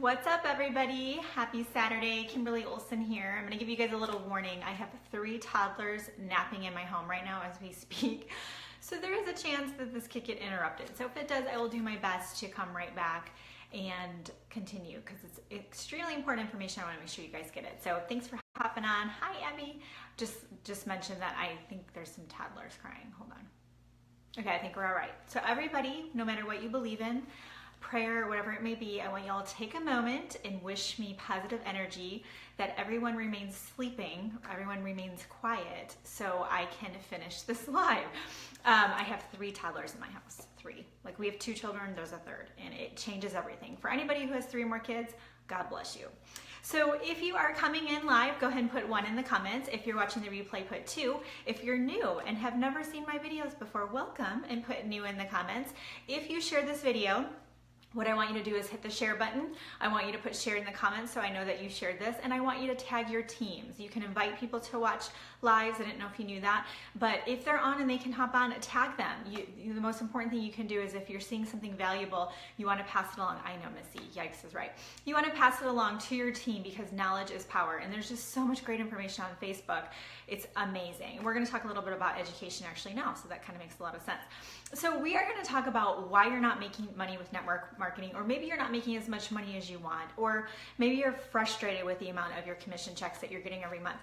What's up, everybody? Happy Saturday. Kimberly Olson here. I'm going to give you guys a little warning. I have 3 toddlers napping in my home right now as we speak. So there is a chance that this could get interrupted. So if it does, I will do my best to come right back and continue because it's extremely important information. I want to make sure you guys get it. So thanks for hopping on. Hi, Abby. Just mentioned that I think there's some toddlers crying. Hold on. Okay, I think we're all right. So everybody, no matter what you believe in, prayer, whatever it may be, I want you all to take a moment and wish me positive energy that everyone remains sleeping, everyone remains quiet, so I can finish this live. I have 3 toddlers in my house, 3. Like we have 2 children, there's a 3rd, and it changes everything. For anybody who has 3 or more kids, God bless you. So if you are coming in live, go ahead and put 1 in the comments. If you're watching the replay, put 2. If you're new and have never seen my videos before, welcome and put new in the comments. If you share this video, what I want you to do is hit the share button. I want you to put share in the comments so I know that you shared this, and I want you to tag your teams. You can invite people to watch lives. I didn't know if you knew that, but if they're on and they can hop on, tag them. The most important thing you can do is if you're seeing something valuable, you want to pass it along. I know Missy, yikes is right. You want to pass it along to your team because knowledge is power, and there's just so much great information on Facebook. It's amazing. We're going to talk a little bit about education actually now, so that kind of makes a lot of sense. So we are going to talk about why you're not making money with network marketing, or maybe you're not making as much money as you want, or maybe you're frustrated with the amount of your commission checks that you're getting every month.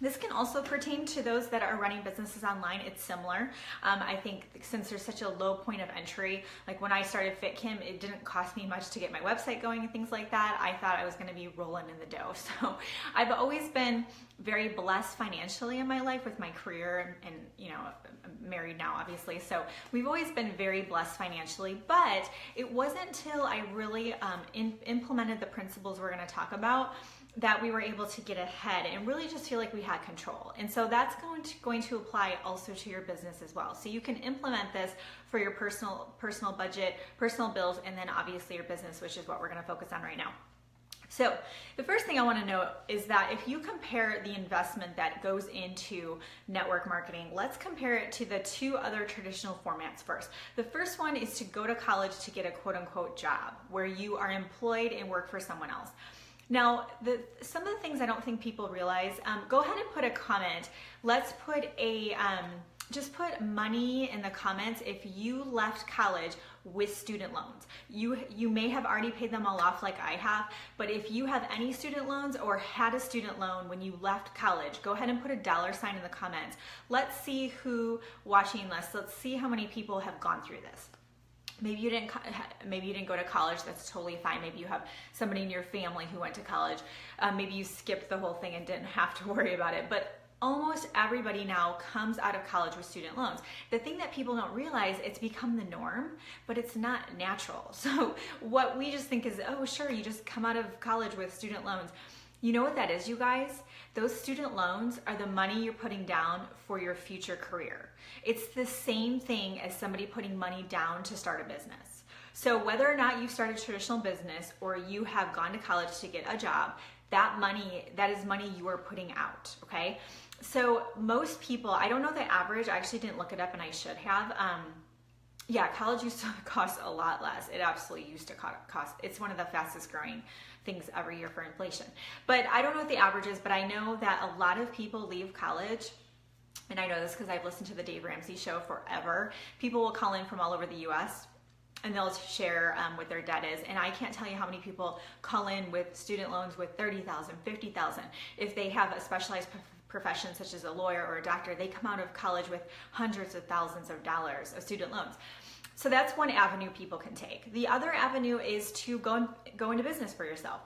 This can also pertain to those that are running businesses online. It's similar. I think since there's such a low point of entry, like when I started FitKim, it didn't cost me much to get my website going and things like that. I thought I was going to be rolling in the dough. So I've always been very blessed financially in my life with my career, and you know, I'm married now, obviously. So we've always been very blessed financially, but it wasn't until I really implemented the principles we're going to talk about that we were able to get ahead and really just feel like we had control. And so that's going to apply also to your business as well. So you can implement this for your personal budget, personal bills, and then obviously your business, which is what we're going to focus on right now. So the first thing I want to note is that if you compare the investment that goes into network marketing, let's compare it to the 2 other traditional formats first. The first one is to go to college to get a quote-unquote job where you are employed and work for someone else. Now, some of the things I don't think people realize, go ahead and put a comment. Let's put just put money in the comments if you left college with student loans. You may have already paid them all off like I have, but if you have any student loans or had a student loan when you left college, go ahead and put a $sign in the comments. Let's see who watching this. Let's see how many people have gone through this. Maybe you didn't go to college. That's totally fine. Maybe you have somebody in your family who went to college. Maybe you skipped the whole thing and didn't have to worry about it. But almost everybody now comes out of college with student loans. The thing that people don't realize, it's become the norm, but it's not natural. So what we just think is, oh, sure, you just come out of college with student loans. You know what that is, you guys? Those student loans are the money you're putting down for your future career. It's the same thing as somebody putting money down to start a business. So whether or not you start a traditional business or you have gone to college to get a job, that is money you are putting out, okay? So most people, I don't know the average, I actually didn't look it up and I should have. Yeah, college used to cost a lot less. It absolutely used to cost. It's one of the fastest growing things every year for inflation. But I don't know what the average is, but I know that a lot of people leave college, and I know this because I've listened to the Dave Ramsey show forever. People will call in from all over the US and they'll share what their debt is. And I can't tell you how many people call in with student loans with $30,000, $50,000. If they have a specialized profession such as a lawyer or a doctor, they come out of college with hundreds of thousands of dollars of student loans. So that's one avenue people can take. The other avenue is to go into business for yourself.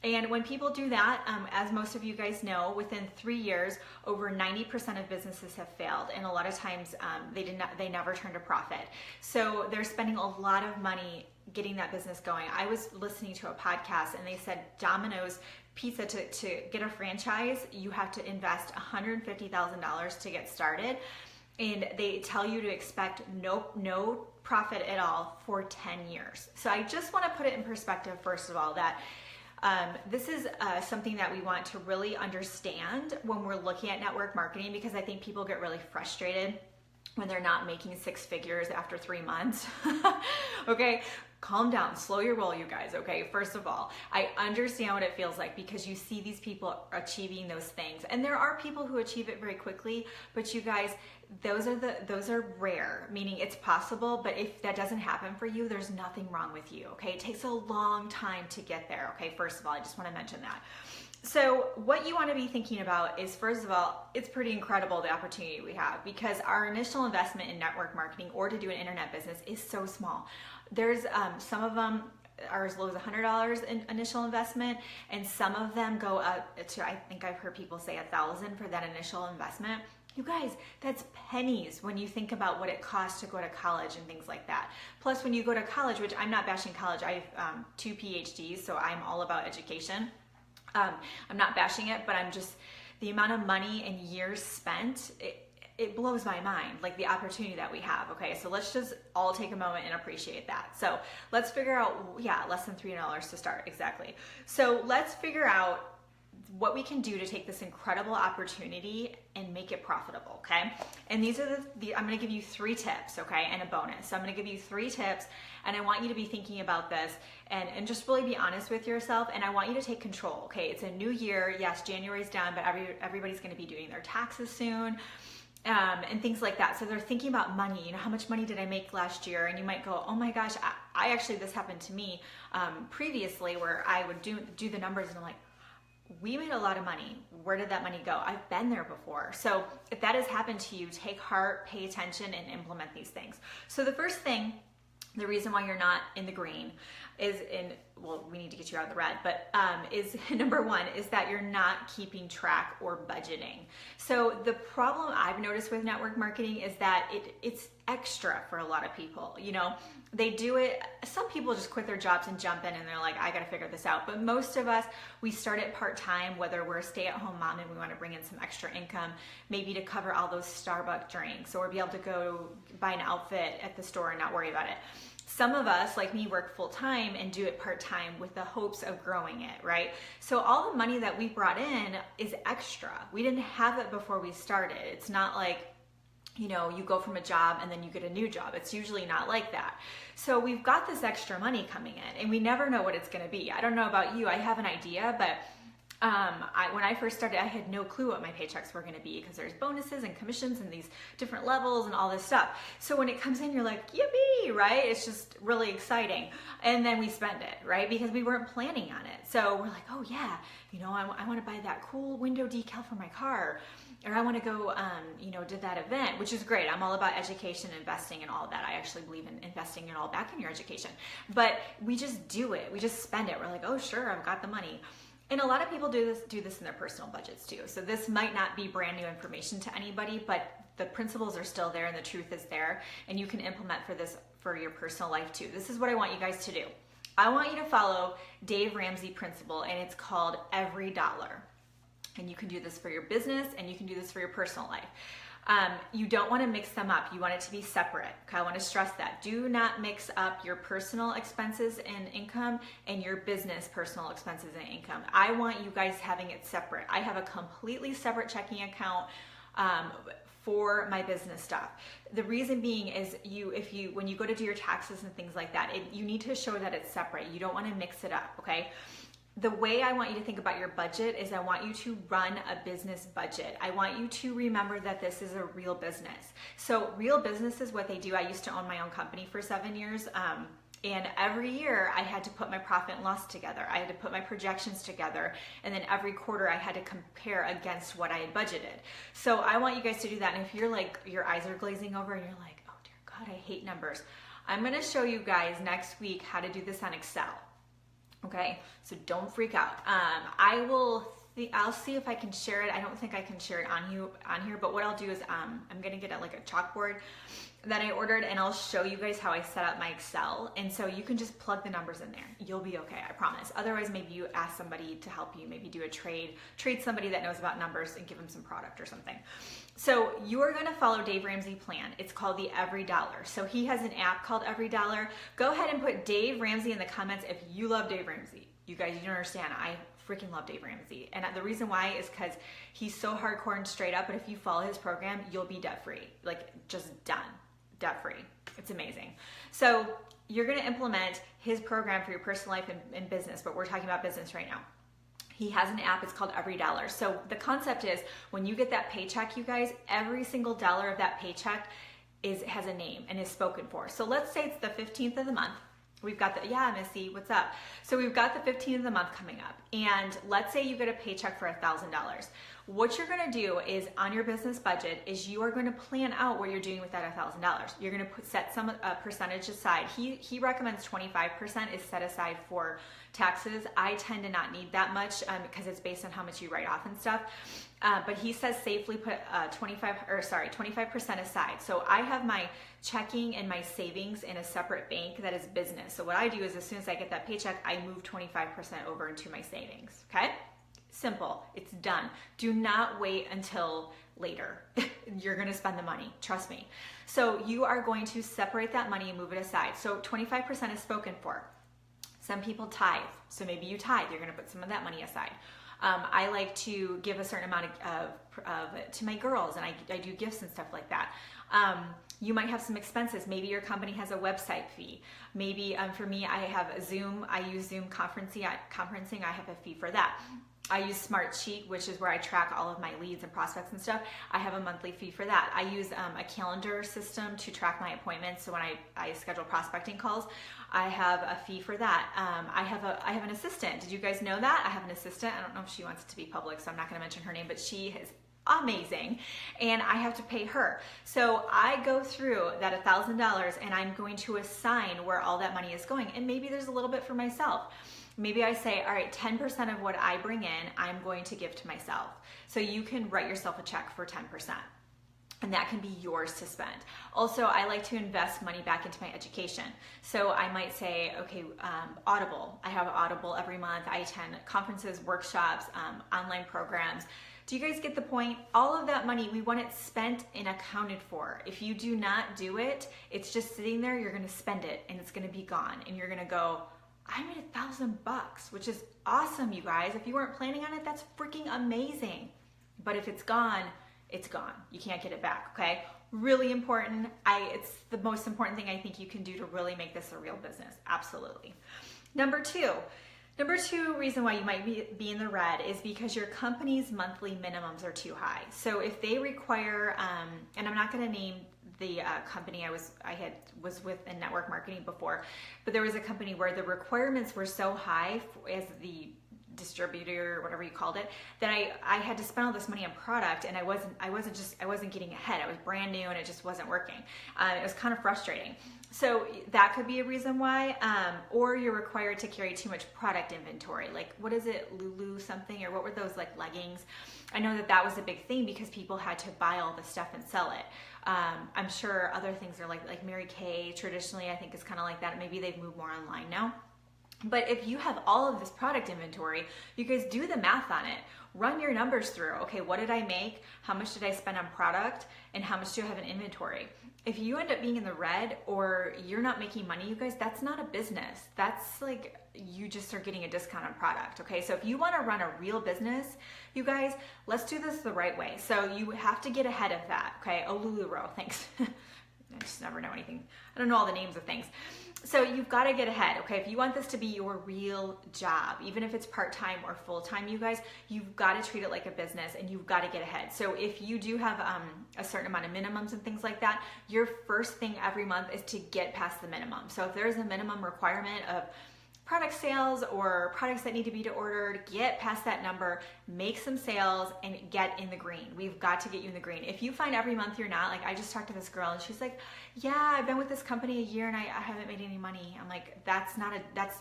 And when people do that, as most of you guys know, within 3 years, over 90% of businesses have failed, and a lot of times they never turn to profit. So they're spending a lot of money getting that business going. I was listening to a podcast, and they said Domino's Pizza to get a franchise, you have to invest $150,000 to get started, and they tell you to expect no profit at all for 10 years. So I just want to put it in perspective, first of all, that this is something that we want to really understand when we're looking at network marketing, because I think people get really frustrated when they're not making 6 figures after 3 months. Okay, calm down, slow your roll, you guys, okay? First of all, I understand what it feels like because you see these people achieving those things. And there are people who achieve it very quickly, but you guys, those are rare, meaning it's possible, but if that doesn't happen for you, there's nothing wrong with you, okay? It takes a long time to get there, okay? First of all, I just want to mention that. So what you want to be thinking about is, first of all, it's pretty incredible the opportunity we have because our initial investment in network marketing or to do an internet business is so small. There's some of them are as low as $100 in initial investment, and some of them go up to, I think I've heard people say $1,000 for that initial investment. You guys, that's pennies when you think about what it costs to go to college and things like that. Plus, when you go to college, which I'm not bashing college, I have 2 PhDs, so I'm all about education. I'm not bashing it, but I'm just, the amount of money and years spent, it blows my mind, like the opportunity that we have, okay? So let's just all take a moment and appreciate that. So let's figure out, yeah, less than $3 to start, exactly. So let's figure out what we can do to take this incredible opportunity and make it profitable, okay? And these are I'm gonna give you 3 tips, okay, and a bonus. So I'm gonna give you 3 tips, and I want you to be thinking about this and just really be honest with yourself, and I want you to take control, okay? It's a new year. Yes, January's done, but everybody's gonna be doing their taxes soon. And things like that. So they're thinking about money, you know, how much money did I make last year? And you might go, oh my gosh, I actually, this happened to me previously where I would do the numbers and I'm like, we made a lot of money. Where did that money go? I've been there before. So if that has happened to you, take heart, pay attention, and implement these things. So the first thing, the reason why you're not in the green is well, we need to get you out of the red, but is number 1 is that you're not keeping track or budgeting. So the problem I've noticed with network marketing is that it's extra for a lot of people. You know, they do it, some people just quit their jobs and jump in and they're like, I gotta figure this out. But most of us, we start it part-time, whether we're a stay-at-home mom and we wanna bring in some extra income, maybe to cover all those Starbucks drinks, or be able to go buy an outfit at the store and not worry about it. Some of us, like me, work full-time and do it part-time with the hopes of growing it, right? So all the money that we brought in is extra. We didn't have it before we started. It's not like, you know, you go from a job and then you get a new job. It's usually not like that. So we've got this extra money coming in and we never know what it's gonna be. I don't know about you, I have an idea, but when I first started, I had no clue what my paychecks were going to be because there's bonuses and commissions and these different levels and all this stuff. So when it comes in, you're like, yippee, right? It's just really exciting. And then we spend it, right? Because we weren't planning on it. So we're like, oh yeah, you know, I want to buy that cool window decal for my car. Or I want to go, you know, to that event, which is great. I'm all about education, investing, and all of that. I actually believe in investing it all back in your education. But we just do it. We just spend it. We're like, oh, sure, I've got the money. And a lot of people do this in their personal budgets too. So this might not be brand new information to anybody, but the principles are still there and the truth is there, and you can implement for your personal life too. This is what I want you guys to do. I want you to follow Dave Ramsey principle, and it's called every dollar. And you can do this for your business and you can do this for your personal life. You don't want to mix them up. You want it to be separate. Okay, I want to stress that. Do not mix up your personal expenses and income and your business personal expenses and income. I want you guys having it separate. I have a completely separate checking account for my business stuff. The reason being is when you go to do your taxes and things like that, you need to show that it's separate. You don't want to mix it up, okay? The way I want you to think about your budget is I want you to run a business budget. I want you to remember that this is a real business. So real business is what they do. I used to own my own company for 7 years. And every year I had to put my profit and loss together. I had to put my projections together. And then every quarter I had to compare against what I had budgeted. So I want you guys to do that. And if you're like, your eyes are glazing over and you're like, oh dear God, I hate numbers. I'm gonna show you guys next week how to do this on Excel. Okay, so don't freak out. I'll see if I can share it. I don't think I can share it on here, but what I'll do is I'm gonna get like a chalkboard that I ordered, and I'll show you guys how I set up my Excel, and so you can just plug the numbers in there. You'll be okay, I promise. Otherwise, maybe you ask somebody to help you, maybe do a trade somebody that knows about numbers and give them some product or something. So you are gonna follow Dave Ramsey plan. It's called the Every Dollar. So he has an app called Every Dollar. Go ahead and put Dave Ramsey in the comments if you love Dave Ramsey. You guys, you don't understand. I freaking love Dave Ramsey. And the reason why is because he's so hardcore and straight up, but if you follow his program, you'll be debt free. Like, just done. Debt free. It's amazing. So you're going to implement his program for your personal life and business, but we're talking about business right now. He has an app, it's called Every Dollar. So the concept is when you get that paycheck, you guys, every single dollar of that paycheck has a name and is spoken for. So let's say it's the 15th of the month. We've got the, yeah, Missy, what's up? So we've got the 15th of the month coming up. And let's say you get a paycheck for $1,000. What you're gonna do is on your business budget is you are gonna plan out what you're doing with that $1,000. You're gonna set some percentage aside. He recommends 25% is set aside for taxes. I tend to not need that much because it's based on how much you write off and stuff. But he says safely put 25% aside. So I have my checking and my savings in a separate bank that is business. So what I do is as soon as I get that paycheck, I move 25% over into my savings, okay? Simple, it's done. Do not wait until later. You're gonna spend the money, trust me. So you are going to separate that money and move it aside. So 25% is spoken for. Some people tithe, so maybe you tithe, you're gonna put some of that money aside. I like to give a certain amount of to my girls, and I do gifts and stuff like that. You might have some expenses. Maybe your company has a website fee. Maybe for me, I have a Zoom. I use Zoom conferencing. I have a fee for that. I use Smartsheet, which is where I track all of my leads and prospects and stuff. I have a monthly fee for that. I use a calendar system to track my appointments. So when I schedule prospecting calls, I have a fee for that. I have an assistant. Did you guys know that? I have an assistant. I don't know if she wants it to be public, so I'm not going to mention her name, but she is amazing, and I have to pay her. So I go through that $1,000 and I'm going to assign where all that money is going. And maybe there's a little bit for myself. Maybe I say, all right, 10% of what I bring in, I'm going to give to myself. So you can write yourself a check for 10%. And that can be yours to spend. Also, I like to invest money back into my education. So I might say, okay, Audible. I have Audible every month. I attend conferences, workshops, online programs. Do you guys get the point? All of that money, we want it spent and accounted for. If you do not do it, it's just sitting there, you're gonna spend it and it's gonna be gone. And you're gonna go, I made $1,000, which is awesome, you guys. If you weren't planning on it, that's freaking amazing. But if it's gone, it's gone. You can't get it back, okay? Really important. It's the most important thing I think you can do to really make this a real business. Absolutely. Number two reason why you might be in the red is because your company's monthly minimums are too high. So if they require, and I'm not going to name the company I was with in network marketing before, but there was a company where the requirements were so high as the distributor or whatever you called it, that I had to spend all this money on product, and I wasn't getting ahead. I was brand new and it just wasn't working. It was kind of frustrating. So that could be a reason why, or you're required to carry too much product inventory. Like, what is it, Lulu something, or what were those, like, leggings? I know that was a big thing because people had to buy all the stuff and sell it. I'm sure other things are like Mary Kay traditionally, I think, is kind of like that. Maybe they've moved more online now. But if you have all of this product inventory, you guys do the math on it. Run your numbers through. Okay, what did I make? How much did I spend on product? And how much do I have in inventory? If you end up being in the red or you're not making money, you guys, that's not a business. That's like, you just are getting a discount on product, okay? So if you wanna run a real business, you guys, let's do this the right way. So you have to get ahead of that, okay? Oh, LuLaRoe, thanks. I just never know anything. I don't know all the names of things. So you've got to get ahead, okay? If you want this to be your real job, even if it's part-time or full-time, you guys, you've got to treat it like a business and you've got to get ahead. So if you do have a certain amount of minimums and things like that, your first thing every month is to get past the minimum. So if there's a minimum requirement of product sales or products that need to be ordered, get past that number, make some sales, and get in the green. We've got to get you in the green. If you find every month you're not, like I just talked to this girl and she's like, yeah, I've been with this company a year and I haven't made any money. I'm like,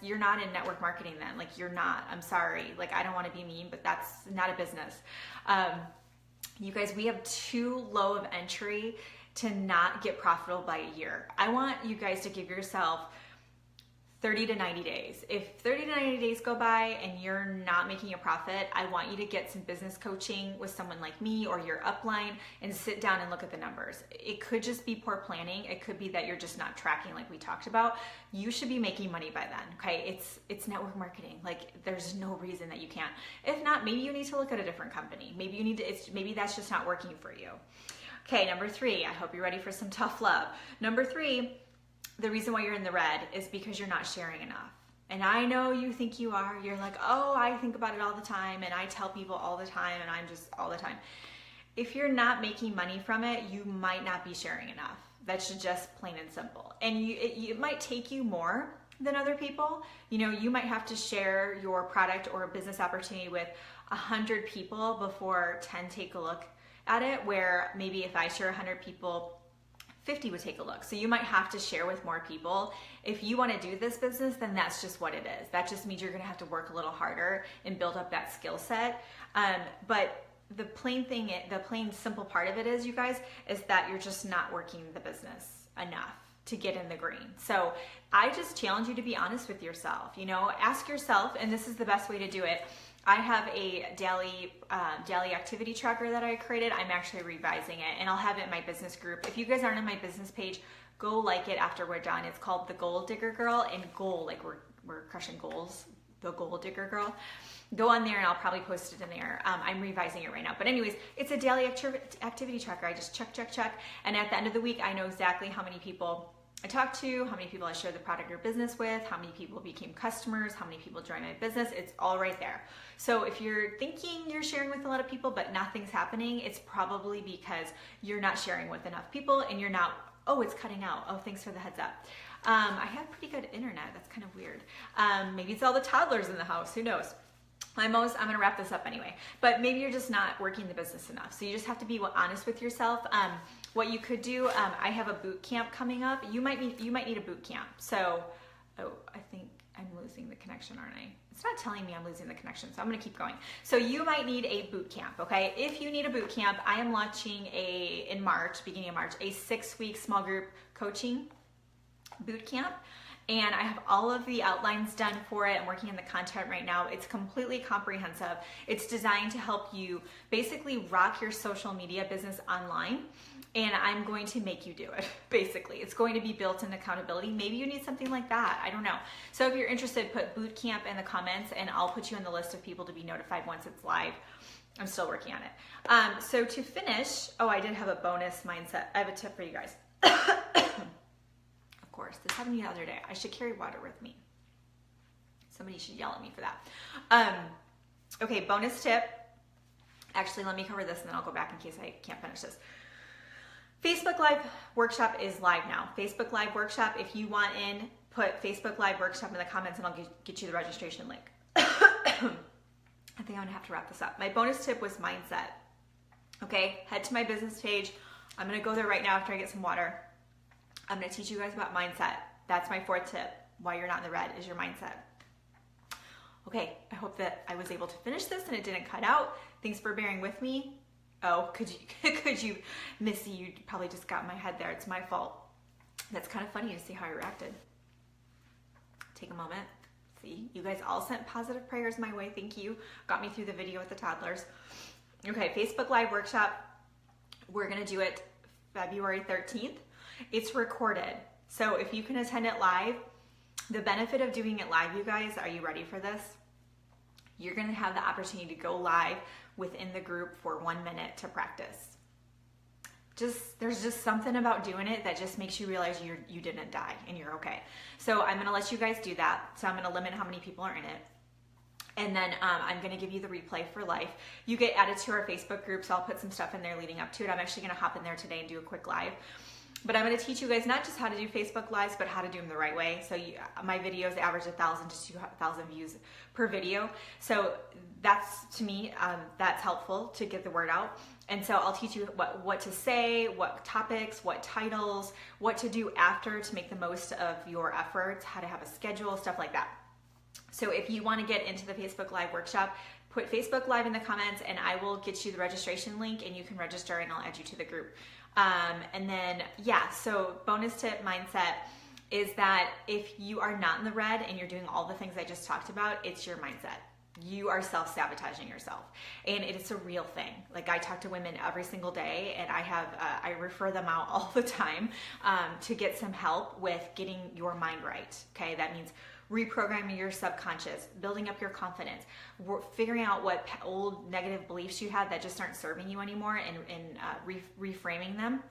you're not in network marketing then. Like, you're not, I'm sorry. Like, I don't want to be mean, but that's not a business. You guys, we have too low of entry to not get profitable by a year. I want you guys to give yourself 30 to 90 days. If 30 to 90 days go by and you're not making a profit, I want you to get some business coaching with someone like me or your upline and sit down and look at the numbers. It could just be poor planning. It could be that you're just not tracking like we talked about. You should be making money by then, okay? It's network marketing. Like, there's no reason that you can't. If not, maybe you need to look at a different company. Maybe you need to, maybe that's just not working for you. Okay, number 3, I hope you're ready for some tough love. Number 3, the reason why you're in the red is because you're not sharing enough. And I know you think you are. You're like, oh, I think about it all the time, and I tell people all the time, and I'm just all the time. If you're not making money from it, you might not be sharing enough. That's just plain and simple. And it might take you more than other people. You know, you might have to share your product or business opportunity with 100 people before 10 take a look at it, where maybe if I share 100 people, 50 would take a look. So you might have to share with more people. If you want to do this business, then that's just what it is. That just means you're going to have to work a little harder and build up that skill set. But the plain simple part of it is, you guys, is that you're just not working the business enough to get in the green. So I just challenge you to be honest with yourself. You know, ask yourself, and this is the best way to do it. I have a daily activity tracker that I created. I'm actually revising it, and I'll have it in my business group. If you guys aren't on my business page, go like it after we're done. It's called The Goal Digger Girl, and goal, like we're crushing goals, The Goal Digger Girl. Go on there, and I'll probably post it in there. I'm revising it right now. But anyways, it's a daily activity tracker. I just check. And at the end of the week, I know exactly how many people I talked to, how many people I shared the product or business with, how many people became customers, how many people joined my business. It's all right there. So if you're thinking you're sharing with a lot of people but nothing's happening, it's probably because you're not sharing with enough people, and you're not, oh, it's cutting out. Oh, thanks for the heads up. I have pretty good internet. That's kind of weird. Maybe it's all the toddlers in the house. Who knows? I'm going to wrap this up anyway, but maybe you're just not working the business enough. So you just have to be honest with yourself. What you could do, I have a boot camp coming up. You might need a boot camp. So, I think I'm losing the connection, aren't I? It's not telling me I'm losing the connection, so I'm going to keep going. So you might need a boot camp, okay? If you need a boot camp, I am launching in March, beginning of March, a 6-week small group coaching boot camp. And I have all of the outlines done for it. I'm working on the content right now. It's completely comprehensive. It's designed to help you basically rock your social media business online. And I'm going to make you do it, basically. It's going to be built-in accountability. Maybe you need something like that. I don't know. So if you're interested, put boot camp in the comments, and I'll put you on the list of people to be notified once it's live. I'm still working on it. So to finish, I did have a bonus mindset. I have a tip for you guys. Of course, this happened the other day. I should carry water with me. Somebody should yell at me for that. Okay, bonus tip. Actually, let me cover this and then I'll go back in case I can't finish this. Facebook Live Workshop is live now. Facebook Live Workshop, if you want in, put Facebook Live Workshop in the comments and I'll get you the registration link. I think I'm gonna have to wrap this up. My bonus tip was mindset. Okay, head to my business page. I'm gonna go there right now after I get some water. I'm gonna teach you guys about mindset. That's my 4th tip. Why you're not in the red is your mindset. Okay, I hope that I was able to finish this and it didn't cut out. Thanks for bearing with me. Oh, could you, Missy, you probably just got in my head there. It's my fault. That's kind of funny to see how I reacted. Take a moment. See, you guys all sent positive prayers my way. Thank you. Got me through the video with the toddlers. Okay, Facebook Live Workshop. We're gonna do it February 13th. It's recorded. So if you can attend it live, the benefit of doing it live, you guys, are you ready for this? You're gonna have the opportunity to go live within the group for 1 minute to practice. There's just something about doing it that just makes you realize you didn't die and you're okay. So I'm gonna let you guys do that. So I'm gonna limit how many people are in it. And then I'm gonna give you the replay for life. You get added to our Facebook group, so I'll put some stuff in there leading up to it. I'm actually gonna hop in there today and do a quick live. But I'm going to teach you guys not just how to do Facebook Lives, but how to do them the right way. So my videos average 1,000 to 2,000 views per video. So that's, to me, that's helpful to get the word out. And so I'll teach you what to say, what topics, what titles, what to do after to make the most of your efforts, how to have a schedule, stuff like that. So if you want to get into the Facebook Live workshop, put Facebook Live in the comments and I will get you the registration link and you can register and I'll add you to the group. And then, yeah, so bonus tip mindset is that if you are not in the red and you're doing all the things I just talked about, it's your mindset. You are self-sabotaging yourself. And it's a real thing. Like I talk to women every single day and I refer them out all the time to get some help with getting your mind right. Okay, that means reprogramming your subconscious, building up your confidence, figuring out what old negative beliefs you had that just aren't serving you anymore and reframing them.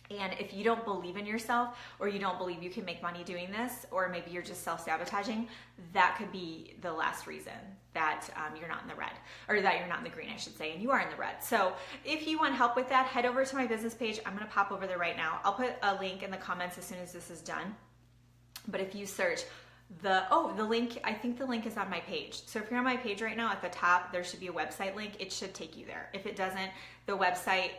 And if you don't believe in yourself, or you don't believe you can make money doing this, or maybe you're just self-sabotaging, that could be the last reason that you're not in the red, or that you're not in the green, I should say, and you are in the red. So if you want help with that, head over to my business page. I'm gonna pop over there right now. I'll put a link in the comments as soon as this is done. But if you search the link, I think the link is on my page. So if you're on my page right now, at the top, there should be a website link. It should take you there. If it doesn't, the website,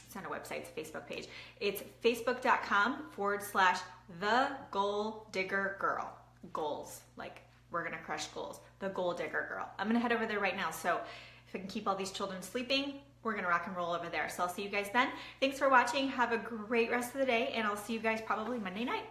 it's not a website, it's a Facebook page. It's facebook.com/the goal digger girl. Goals, like we're gonna crush goals. The goal digger girl. I'm gonna head over there right now. So if I can keep all these children sleeping, we're gonna rock and roll over there. So I'll see you guys then. Thanks for watching. Have a great rest of the day, and I'll see you guys probably Monday night.